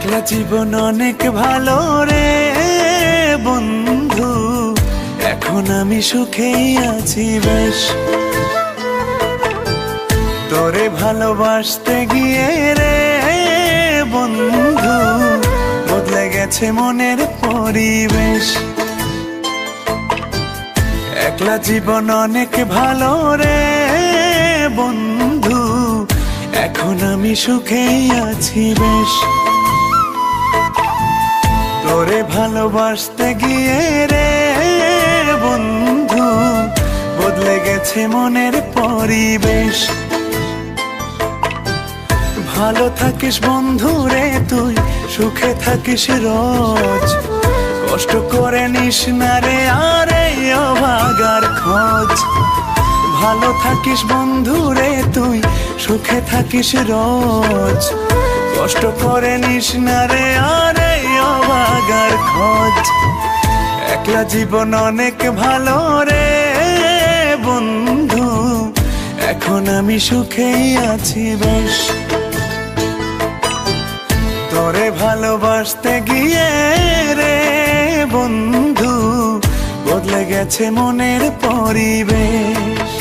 একলা জীবন অনেক ভালো রে বন্ধু, এখন আমি সুখেই আছি বেশ। তোরে ভালোবাসতে গিয়ে রে বন্ধু বদলে গেছে মনের পরিবেশ। একলা জীবন অনেক ভালো রে বন্ধু, এখন আমি সুখেই আছি বেশ। তোরে ভালোবাসতে গিয়ে রে বন্ধু বদলে গেছে মনের পরিবেশ। ভালো থাকিস বন্ধু রে তুই, সুখে থাকিস রোজ, কষ্ট করে নিস না রে আর এই অভাগার খোঁজ। ভালো থাকিস বন্ধু রে তুই, সুখে থাকিস রোজ, কষ্ট করে নিস না রে আর এই অভাগার খোঁজ। একলা জীবন অনেক ভালো রে বন্ধু, এখন আমি সুখেই আছি বেশ। তোরে ভালোবাসতে গিয়ে রে বন্ধু বদলে গেছে মনের পরিবেশ।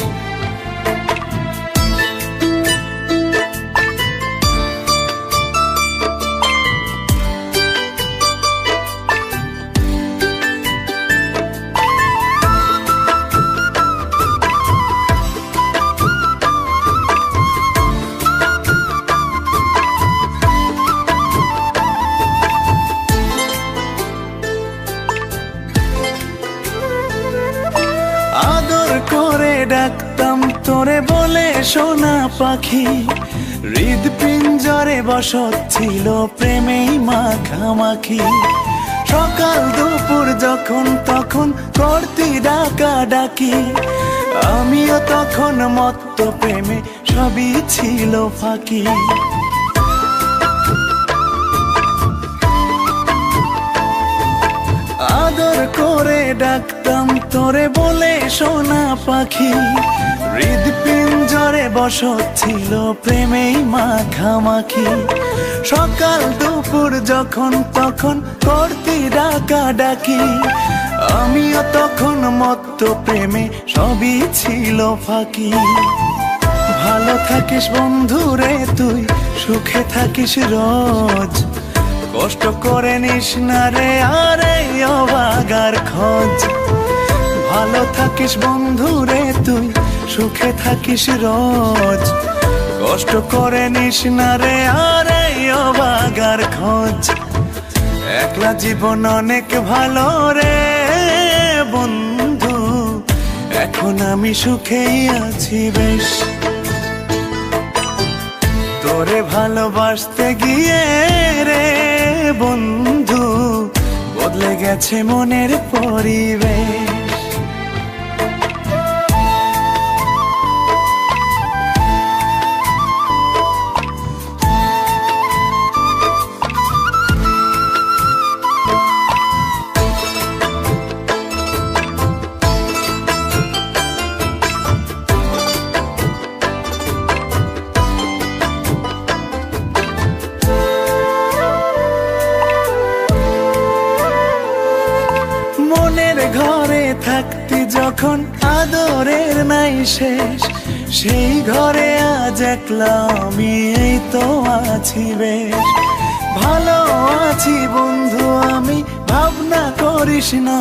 আদর করে ডাকতাম তোরে বলে সোনা পাখি, হৃদপিঞ্জরে বসত ছিল প্রেমেই মাখামাখি। সকাল দুপুর যখন তখন করতি ডাকা ডাকি, আমিও তখন মত্ত প্রেমে সবই ছিল ফাঁকি। আদর করে ডাকতাম তোরে বলে সোনা পাখি, হৃদপিঞ্জরে বসত ছিল প্রেমেই মাখামাখি। সকাল দুপুর যখন তখন করতি ডাকা ডাকি, আমিও তখন মত্ত প্রেমে সবই ছিল ফাঁকি। ভালো থাকিস বন্ধু রে তুই, সুখে থাকিস রোজ, কষ্ট করে নিস না রে আর এই অভাগার খোঁজ। ভালো থাকিস বন্ধু রে তুই, সুখে থাকিস রোজ, কষ্ট করে নিস না রে আর এই অভাগার খোঁজ। একলা জীবন অনেক ভালো রে বন্ধু, এখন আমি সুখেই আছি বেশ। তোরে ভালোবাসতে গিয়ে রে বন্ধু বদলে গেছে মনের পরিবেশ। মনের ঘরে থাকতি যখন আদরের নাই শেষ, সেই ঘরে আজ একলা আমি এই তো আছি বেশ। ভালো আছি বন্ধু আমি, ভাবনা করিস না,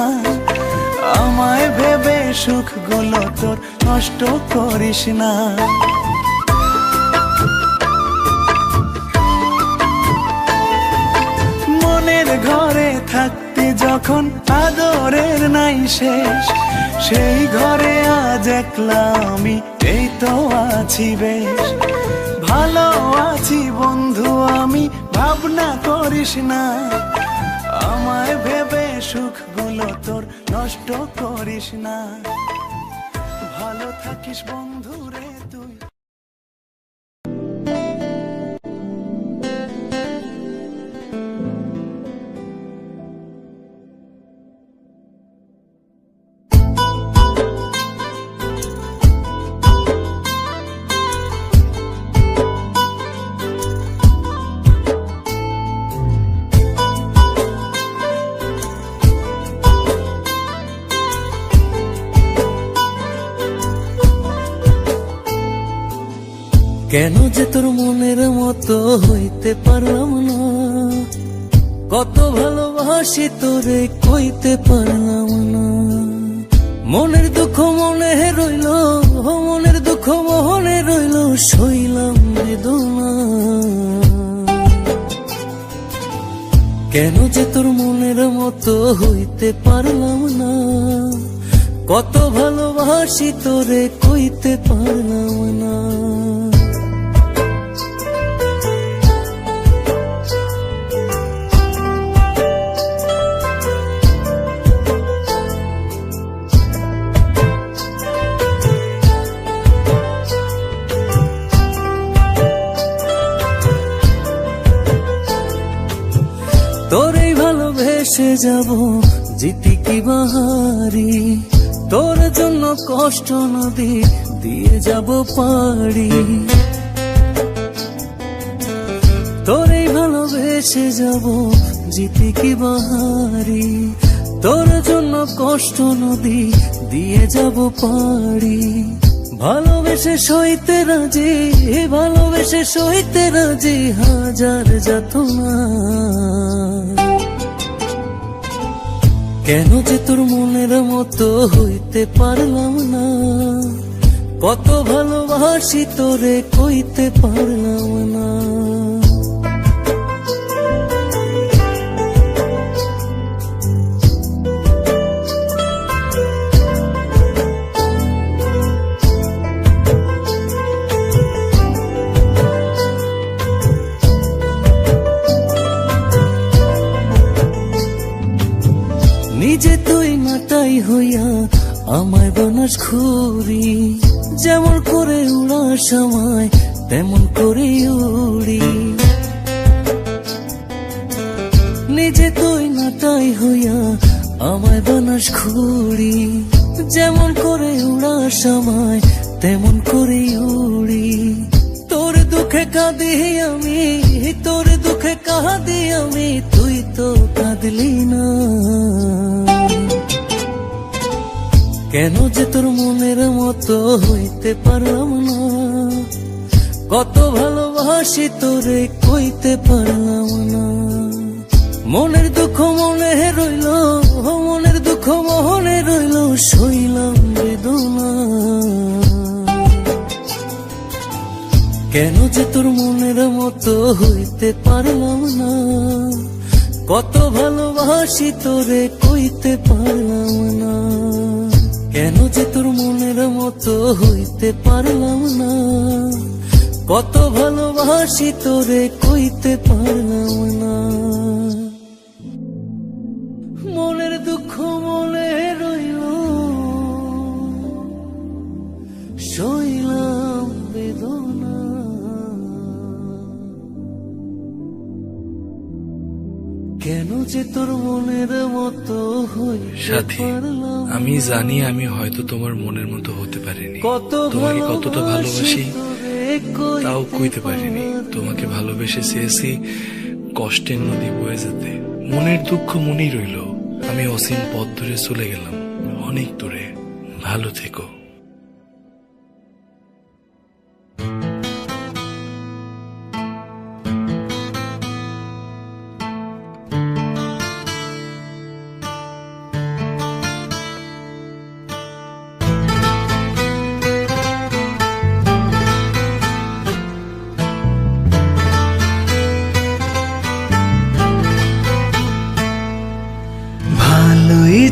আমায় ভেবে সুখগুলো তোর নষ্ট করিস না। মনের ঘরে থাকতি যখন আদরের নাই শেষ, সেই ঘরে আজ একলা আমি এই তো আছি বেশ। ভালো আছি বন্ধু আমি, ভাবনা করিস না, আমায় ভেবে সুখগুলো তোর নষ্ট করিস না। ভালো থাকিস বন্ধু রে তুই। কেন যে তোর মনের মতো হইতে পারলাম না, কত ভালোবাসি তোরে কইতে পারলাম না। মনের দুঃখ মনে রইল, মনের দুঃখ মনে রইল, সইলাম বেদনা। কেন যে তোর মনের মতো হইতে পারলাম না, কত ভালোবাসি তোরে কইতে পারলাম না। তোরেই ভালোবেসে যাব জিতি কি বাহারি, তোর জন্য কষ্ট নদী দিয়ে যাব পাড়ি। তোরেই ভালোবেসে যাব জিতি কি বাহারি, তোর জন্য কষ্ট নদী দিয়ে যাব পাড়ি। ভালোবেসে সইতে রাজি, ভালোবেসে সইতে রাজি হাজার যাতনা। কেন যে তোর মনের মতো হইতে পারলাম না, কত ভালোবাসি তোরে কইতে পারলাম না। নিজে তুই নাটাই হইয়া আমায় বানাস ঘুরি, যেমন করে উড়ার সময় তেমন করে উড়ি। নিজে তুই নাটাই হইয়া আমায় বানাস ঘুরি, যেমন করে উড়ার সময় তেমন করে উড়ি। তোর দুঃখে কাঁদি আমি, তোর দুঃখে কাঁদি আমি, তুই তো কাঁদলি না। কেন যে তোর মনের মতো হইতে পারলাম না, কত ভালোবাসি তোরে কইতে পারলাম না। মনের দুঃখ মনে রইল, মনের দুঃখ মনে রইল, সইলাম বেদনা। কেন যে তোর মনের মতো হইতে পারলাম না, কত ভালোবাসি তোরে কইতে পারলাম না। কেন যে তোর মনের মতো হইতে পারলাম না, কত ভালোবাসি তোরে কইতে পারলাম না। মনের দুঃখ মনে রইল, সইলাম বেদনা। কেন যে তোর মনের মতো সাথী, আমি জানি আমি হয়তো তোমার মনের মতো হতে পারিনি, তোমাকে কতটা ভালোবাসি তাও কইতে পারিনি। তোমাকে ভালোবেসে চেয়েছি কষ্টের নদী বয়ে যেতে, মনের দুঃখ মনেই রইল। আমি অসীম পথ ধরে চলে গেলাম অনেক দূরে, ভালো থেকো।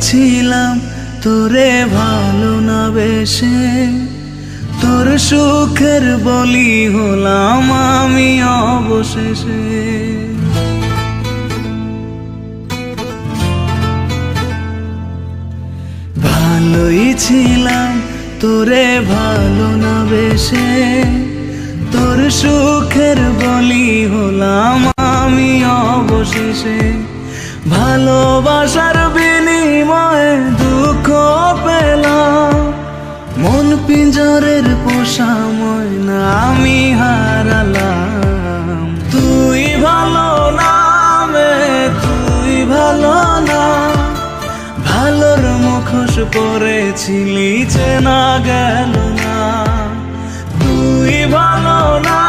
ছিলাম তোরে ভালো না বেশে, তোর সুখের বলি হলাম আমি অবশেষে। ভালোই ছিলাম তোরে ভালো না বেশে, তোর সুখের বলি হলাম আমি অবশেষে। ভালোবাসার বিনিময়ে দুঃখ পেলাম, মন পিঞ্জরের পোষা ময়না আমি হারালাম। তুই ভালো না মে, তুই ভালো না, ভালোর মুখোশ পরেছিলি চেনা গেল না। তুই ভালো না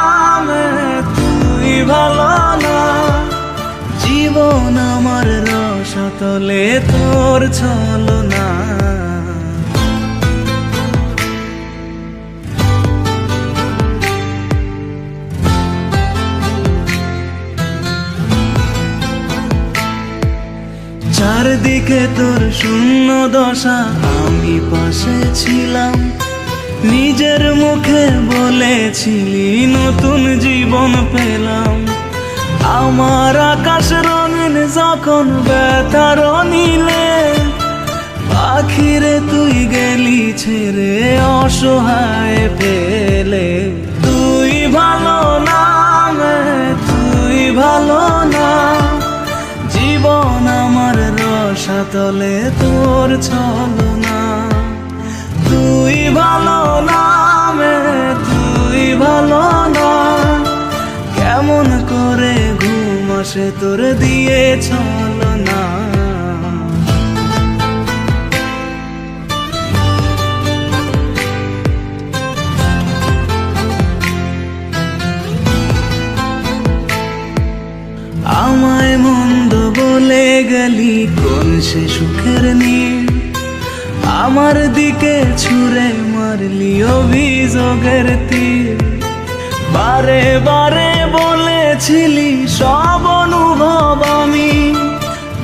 তলে তোর ছলনা। চারদিকে তোর শূন্য দশা, আমি পাশে ছিলাম, নিজের মুখে বলেছিলি নতুন জীবন পেলাম। আমার আকাশ রঙিন যখন ব্যথার নীলে, পাখিরে তুই গেলি ছেড়ে অসহায় ফেলে। তুই ভালো না, তুই ভালো না, জীবন আমার রসাতলে তোর ছলনা। তুই ভালো না, তুই ভালো না, কেমন করে ঘুম আসে তোর দিয়ে ছলনা। আমায় মন্দ বলে গেলি কোন সে সুখের নীড়, আমার দিকে ছুঁড়ে মারলি অভিযোগের তীর। বারে বারে বলেছিলি সব অনুভব আমি,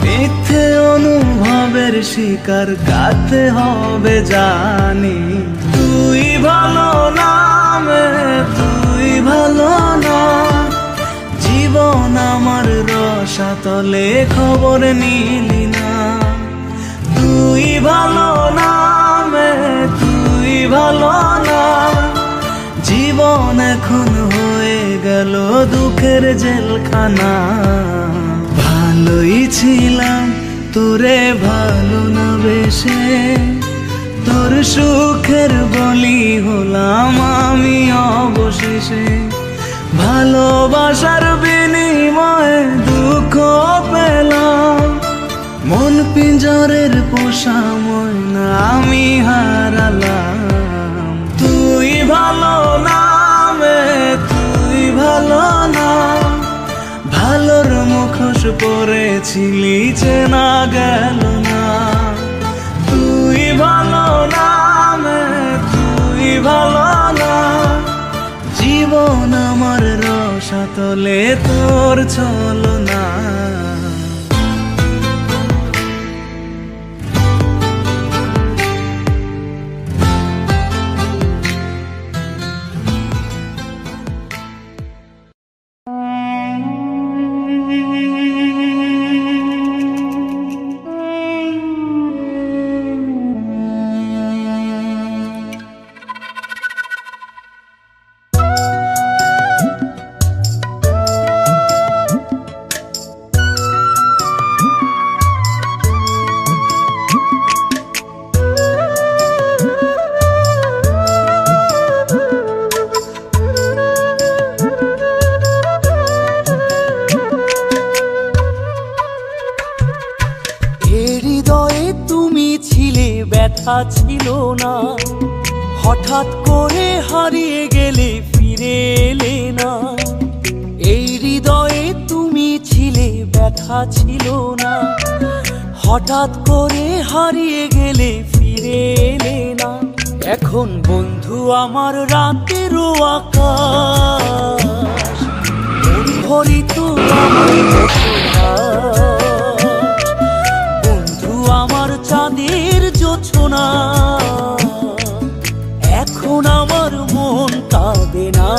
মিথ্যে অনুভবের শিকার কাটতে হবে জানি। তুই ভালো না, তুই ভালো না, জীবন আমার রসাতলে খবর নিলি না। তুই ভালো না, তুই ভালো না, জীবন এখন হয়ে গেল দুঃখের জেলখানা। ভালোই ছিলাম তোরে ভালো না বেশে, তোর সুখের বলি হলাম আমি অবশেষে। ভালোবাসার বিনিময়ে দুঃখ পেলাম, মন পিঞ্জরের পোষা ময়না আমি হারালাম। তুই ভালো না, তুই ভালো না, ভালোর মুখোশ পরেছিলি চেনা গেল না। তুই ভালো না, তুই ভালো না, জীবন আমার রসাতলে তোর ছলনা। ছিল না, হঠাৎ করে হারিয়ে গেলে ফিরে এলে না। এই হৃদয়ে তুমি ছিলে, ব্যথা ছিল না, হঠাৎ করে হারিয়ে গেলে ফিরে এলে না। এখন বন্ধু আমার রাতেরও আকাশ, মন ভরিত আমার বন্ধু আমার চাঁদের জোছনা। এখন আমার মন কাঁদে না,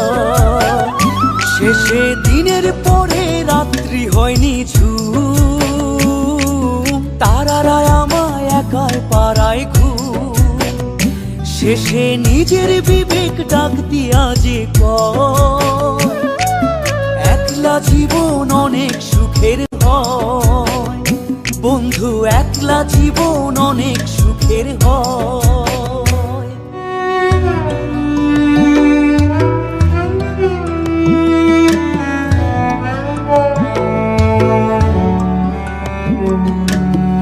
শেষে দিনের পরে রাত্রি হয়নি ঝুম, তারারা আমায় একাই পাড়ায় ঘুম। শেষে নিজের বিবেক ডাক দিয়া যে কয়, একলা জীবন অনেক সুখের হয় বন্ধু, একলা জীবন অনেক সুখের হয়।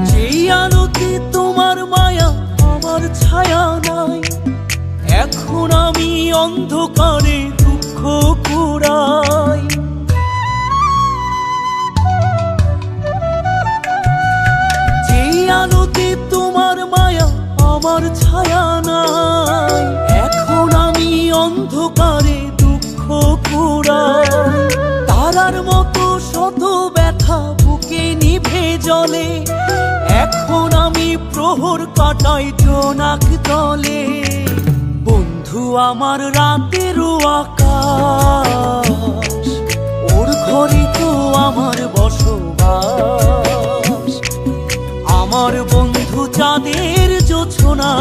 যেই আলোতে তোমার মায়া আমার ছায়া নাই, এখন আমি অন্ধকারে দুঃখ কুড়াই। তলে, এখন আমি প্রহর কাটাই জোনাক তলে। বন্ধু আমার রাতেরও আকাশ, ওর ঘরে তো আমার বসবাস। আমার বন্ধু চাঁদের জোছনা,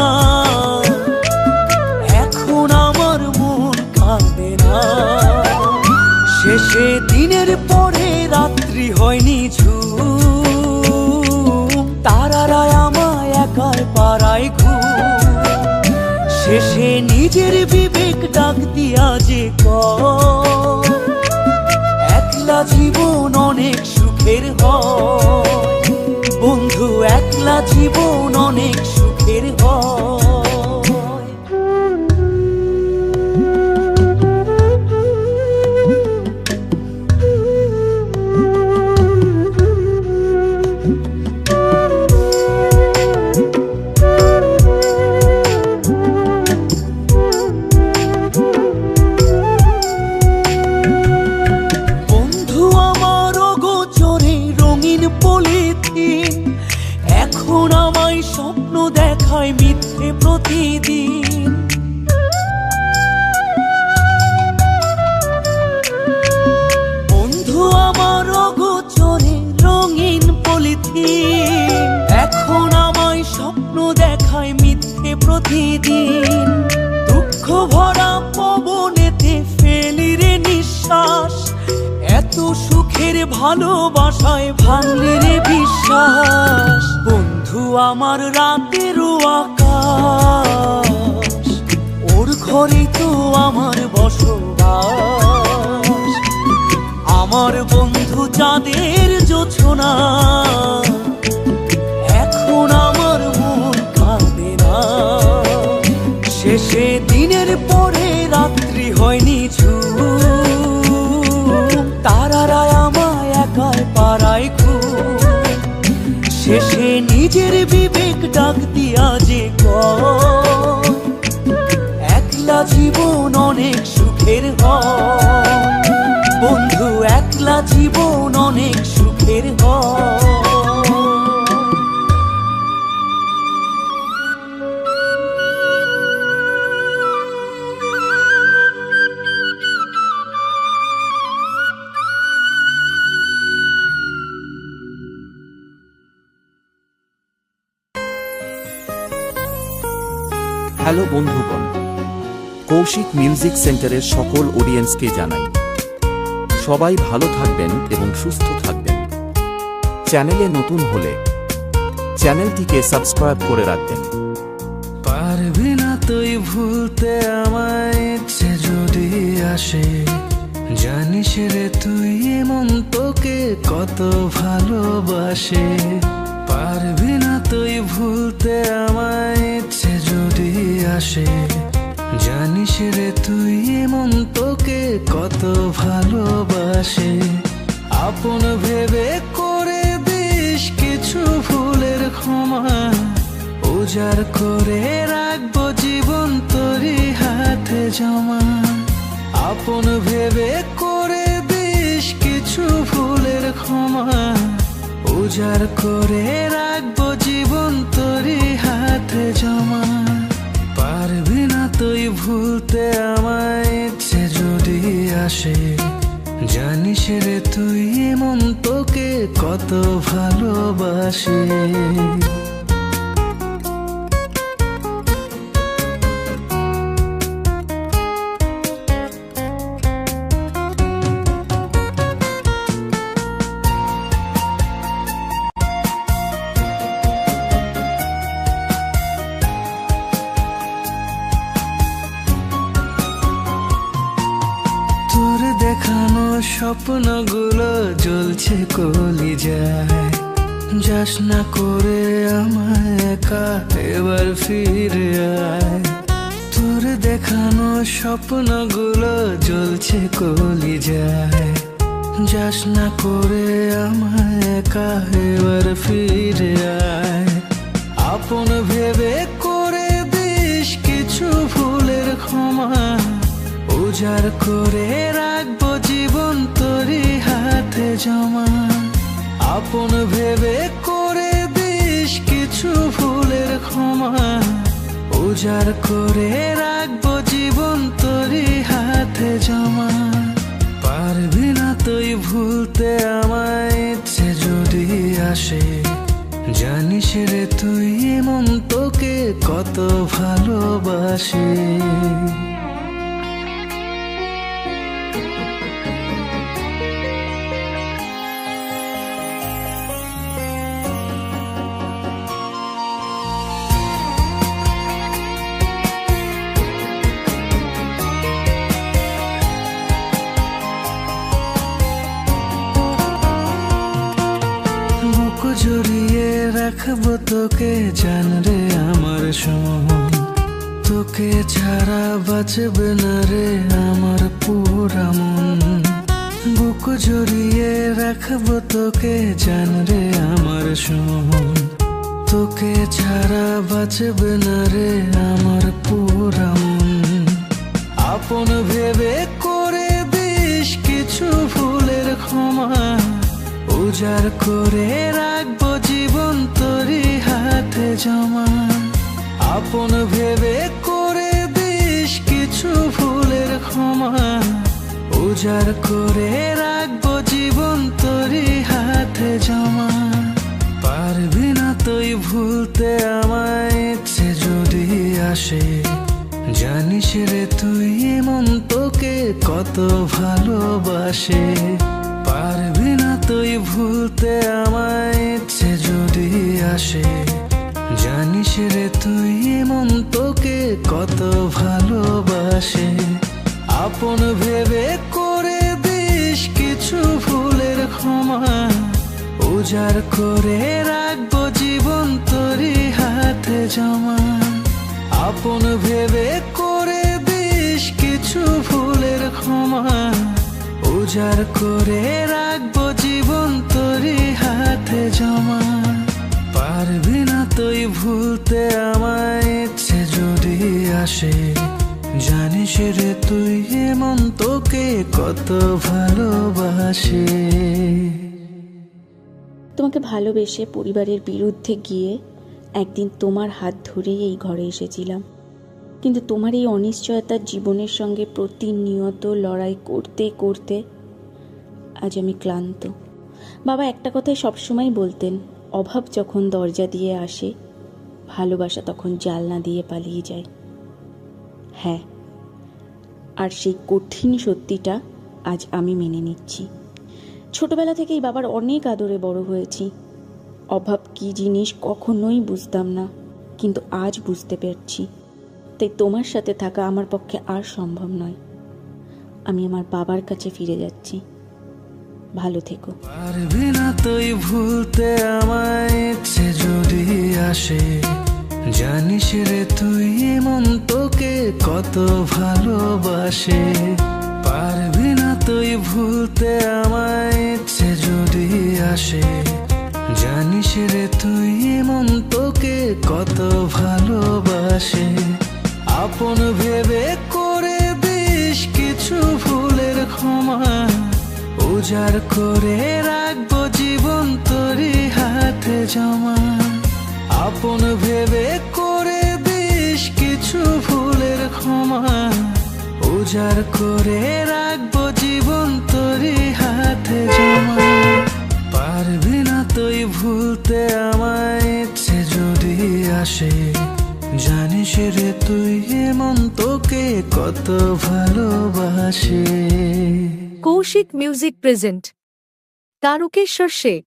এখন আমার মন কাঁদে না। শেষে দিনের পরে রাত্রি হয়নি ঝুম, তারারা আমায় একার পাড়ায় ঘুম। শেষে নিজের বিবেক ডাক দিয়া যে কয়, একলা জীবন অনেক সুখের হয়। বন্ধু একলা জীবন অনেক সুখের হয়। এখন আমায় স্বপ্ন দেখায় মিথ্যে প্রতিদিন। বন্ধু আমার অগোচরে রঙিন পলিথিন, এখন আমায় স্বপ্ন দেখায় মিথ্যে প্রতিদিন। দুঃখ ভরা পবনেতে ফেলি রে নিঃশ্বাস, এত সুখের ভালোবাসায় ভাঙলি রে বিশ্বাস। বন্ধু আমার রাতেরও আকাশ, ওর ঘরে তো আমার বসবাস। আমার বন্ধু চাঁদের জোছনা, এখন আমার মন কাঁদে না। শেষে দিনের পরে রাত্রি হয়নি ঝুম, তারারা আমায় একার পাড়ায় ঘুম। শেষে নিজের বিবেক ডাক দিয়া যে কয়, একলা জীবন অনেক সুখের হয়। বন্ধু একলা জীবন অনেক সুখের হয়। হ্যালো বন্ধুগণ, কৌশিক মিউজিক সেন্টারের সকল অডিয়েন্সকে জানাই সবাই ভালো থাকবেন এবং সুস্থ থাকবেন। চ্যানেলে নতুন হলে চ্যানেলটিকে সাবস্ক্রাইব করে রাখবেন। পারবি না তুই ভুলতে আমায়, ইচ্ছে যদি আসে, জানিস রে তুই এমন তোকে কত ভালোবাসে। পারবি না তুই ভুলতে আমায়, ইচ্ছে যদি আসে, জানিস রে তুই এমন তোকে কত ভালোবাসে। আপন ভেবে করে দিস কিছু ভুলের ক্ষমা, উজাড় করে রাখবো জীবন তোরই হাতে জমা। আপন ভেবে করে দিস কিছু ভুলের ক্ষমা, উজাড় করে রাখবো জীবন তোরই হাতে জমা। পারবি না তুই ভুলতে আমায়, ইচ্ছে যদি আসে, জানিস রে তুই এমন তোকে কত ভালোবাসে। দেখানো স্বপ্নগুলো জ্বলছে কলিজায়, যাস না করে আমায় একা এবার ফিরে আয়। তোর দেখানো স্বপ্নগুলো জ্বলছে কলিজায়, যাস না করে আমায় একা এবার ফিরে আয়। আপন ভেবে করে দিস কিছু ভুলের ক্ষমা, উজাড় করে রাখবো জীবন তোরই হাতে জমা। আপন ভেবে করে দিস কিছু ভুলের ক্ষমা, উজাড় করে রাখবো জীবন তোরই হাতে জমা। পারবি না তুই ভুলতে আমায়, ইচ্ছে যদি আসে, জানিস রে তুই মন তোকে কত ভালোবাসে। বুক জড়িয়ে রাখবো তোকে জান রে আমার সোন, তোকে ছাড়া বাঁচবে না রে আমার পুরা মন। বুক জড়িয়ে রাখবো তোকে জান রে আমার সোন, তোকে ছাড়া বাঁচবে না রে আমার পুরা মন। আপন ভেবে করে দিস কিছু ভুলের ক্ষমা, উজাড় করে রাখবো জীবন তোরই হাতে জমা। আপন ভেবে করে দিস কিছু ভুলের ক্ষমা, উজাড় করে রাখবো জীবন তোরই হাতে জমা। পারবি না তুই ভুলতে আমায়, ইচ্ছে যদি আসে, জানিস রে তুই মন তোকে কত ভালোবাসে। পারবি না তুই ভুলতে আমায়, ইচ্ছে যদি আসে, জানিস রে তুই মন তোকে কত ভালোবাসে। আপন ভেবে করে দিস কিছু ভুলের ক্ষমা, উজাড় করে রাখবো জীবন তোরই হাতে জমা। আপন ভেবে করে দিস কিছু ভুলের ক্ষমা, উজাড় করে রাখবো জীবন তোরই হাতে জমা। পারবি না তুই ভুলতে আমায়, ইচ্ছে যদি আসে, জানিস রে তুই মন তোকে কত ভালোবাসে। তোমাকে ভালোবেসে পরিবারের বিরুদ্ধে গিয়ে একদিন তোমার হাত ধরেই এই ঘরে এসেছিলাম, কিন্তু তোমার এই অনিশ্চয়তার জীবনের সঙ্গে প্রতিনিয়ত লড়াই করতে করতে আজ আমি ক্লান্ত। বাবা একটা কথাই সবসময় বলতেন, অভাব যখন দরজা দিয়ে আসে, ভালোবাসা তখন জানলা দিয়ে পালিয়ে যায়। হ্যাঁ, আর সেই কঠিন সত্যিটা আজ আমি মেনে নিচ্ছি। ছোটবেলা থেকেই বাবার অনেক আদরে বড় হয়েছি। অভাব কী জিনিস কখনোই বুঝতাম না, কিন্তু আজ বুঝতে পারছি। তাই তোমার সাথে থাকা আমার পক্ষে আর সম্ভব নয়। আমি আমার বাবার কাছে ফিরে যাচ্ছি। ভালো থেকো। পারবি না তুই ভুলতে আমায়, ইচ্ছে যদি আসে, জানিস রে তুই মন তোকে কত ভালোবাসে। পারবি না তুই ভুলতে আমায়, ইচ্ছে যদি আসে, জানিস রে তুই মন তোকে কত ভালোবাসে। আপন ভেবে করে দিস কিছু ভুলের ক্ষমা, উজাড় করে রাখবো জীবন তোরই হাতে জমা। আপন ভেবে করে দিস কিছু ভুলের ক্ষমা, উজাড় করে রাখবো জীবন তোরই হাতে জমা। পারবি না তুই ভুলতে আমায়, ইচ্ছে যদি আসে, জানিস রে তুই মন তোকে কত ভালোবাসে। Koushik music present Tarakeswar Sheikh.